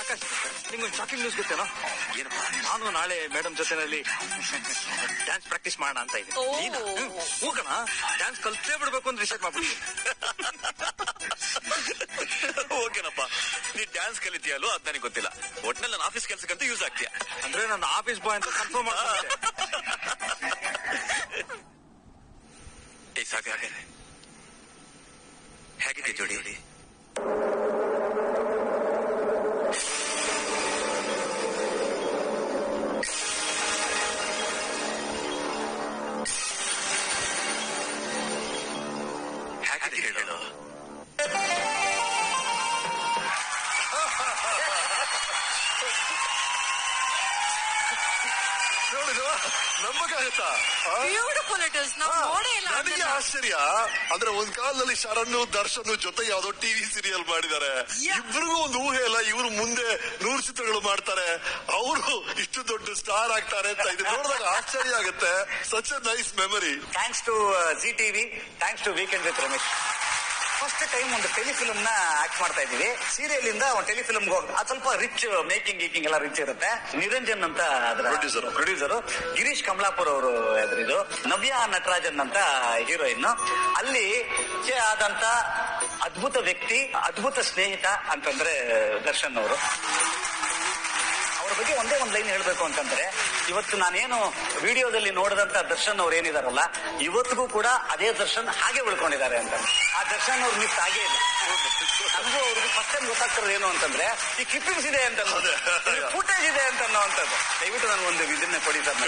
ಆಕಾಶ್, ನಿಮ್ಗೊಂದು shocking news ಗೊತ್ತೇನೋ? ಏನಪ್ಪ? ನಾನು ನಾಳೆ ಮೇಡಮ್ ಜೊತೆನಲ್ಲಿ ಡ್ಯಾನ್ಸ್ ಪ್ರಾಕ್ಟೀಸ್ ಮಾಡೋಣ ಅಂತ ಇದ್ದೀನಿ. ಹೋಗೋಣ, ಡ್ಯಾನ್ಸ್ ಕಲ್ತೇ ಬಿಡ್ಬೇಕು ಅಂತ ಡಿಸೈಡ್ ಮಾಡ್ಬಿಡ್ತೀನಿ. ಓಕೆನಪ್ಪ, ನೀ ಡ್ಯಾನ್ಸ್ ಕಲಿತೀಯಲ್ಲೋ ಅದ್ ನನಗೆ ಗೊತ್ತಿಲ್ಲ. ಒಟ್ನಲ್ಲಿ ನನ್ನ ಆಫೀಸ್ ಕೆಲ್ಸಕ್ಕಂತೂ ಯೂಸ್ ಆಗ್ತೀಯ. ಅಂದ್ರೆ ನನ್ನ ಆಫೀಸ್ ಬಾಯ್ ಅಂತ ಕನ್ಫರ್ಮ್ ಮಾಡ್ಕೊಂಡೆ. ಸಾಗರ, ಹೇಗಿದೆ ಜೋಡಿ? ಹೇಗಿದೆ ಹೇಳು? ನೋಡಿದ ನಂಬಕ್ಕಾಗತ್ತಾ? Beautiful it is. ನಾವು ನೋಡೇ ಇಲ್ಲ. ನನಗೆ ಆಶ್ಚರ್ಯ ಅಂದ್ರೆ ಒಂದ್ ಕಾಲದಲ್ಲಿ ಶರಣ್ ದರ್ಶನ್ ಜೊತೆ ಯಾವ್ದೋ ಟಿವಿ ಸೀರಿಯಲ್ ಮಾಡಿದ್ದಾರೆ. ಇಬ್ರಿಗೂ ಒಂದು ಊಹೆ ಇಲ್ಲ, ಇವ್ರು ಮುಂದೆ 100 ಚಿತ್ರಗಳು ಮಾಡ್ತಾರೆ, ಅವರು ಇಷ್ಟು ದೊಡ್ಡ ಸ್ಟಾರ್ ಆಗ್ತಾರೆ ಅಂತ. ಇದು ನೋಡಿದಾಗ ಆಶ್ಚರ್ಯ ಆಗುತ್ತೆ. Such a nice memory. Thanks to Zee TV, thanks to weekend with Ramesh. First time ಒಂದು ಟೆಲಿಫಿಲ್ಮ್ ನ ಆಕ್ಟ್ ಮಾಡ್ತಾ ಇದೀವಿ. ಸೀರಿಯಲ್ ಇಂದ ಒಂದು ಟೆಲಿಫಿಲ್ಮ್ ಹೋಗಿ ಅದು ಸ್ವಲ್ಪ ರಿಚ್ ಮೇಕಿಂಗ್ ಗೀಕಿಂಗ್ ಎಲ್ಲ ರಿಚ್ ಇರುತ್ತೆ. ನಿರಂಜನ್ ಅಂತ ಅದರ ಪ್ರೊಡ್ಯೂಸರ್, ಗಿರೀಶ್ ಕಮಲಾಪುರ್ ಅವರು ಇದು, ನವ್ಯಾ ನಟರಾಜನ್ ಅಂತ ಹೀರೋಯಿನ್. ಅಲ್ಲಿ ಆದಂತ ಅದ್ಭುತ ವ್ಯಕ್ತಿ, ಅದ್ಭುತ ಸ್ನೇಹಿತ ಅಂತಂದ್ರೆ ದರ್ಶನ್ ಅವರು. ಅವ್ರ ಬಗ್ಗೆ ಒಂದೇ ಒಂದು ಲೈನ್ ಹೇಳ್ಬೇಕು ಅಂತಂದ್ರೆ, ಇವತ್ತು ನಾನೇನು ವಿಡಿಯೋದಲ್ಲಿ ನೋಡಿದಂತ ದರ್ಶನ್ ಅವ್ರು ಏನಿದಾರಲ್ಲ, ಇವತ್ತಿಗೂ ಕೂಡ ಅದೇ ದರ್ಶನ್ ಹಾಗೆ ಉಳ್ಕೊಂಡಿದ್ದಾರೆ ಅಂತ. ಆ ದರ್ಶನ್ ಅವ್ರು ಮಿಸ್ ಆಗೇ ಇಲ್ಲ. ನಮಗೂ ಅವ್ರಿಗೆ ಫಸ್ಟ್ ಟೈಮ್ ಗೊತ್ತಾಗ್ತಿರೋದು ಏನು ಅಂತಂದ್ರೆ, ಈ ಕ್ಲಿಪ್ಪಿಂಗ್ಸ್ ಇದೆ ಅಂತ, ಫುಟೇಜ್ ಇದೆ ಅಂತ ಅನ್ನೋ ಅಂತದ್ದು. ದಯವಿಟ್ಟು ನನಗೊಂದು ಇದನ್ನ ಕೊಡಿ ಸರ್.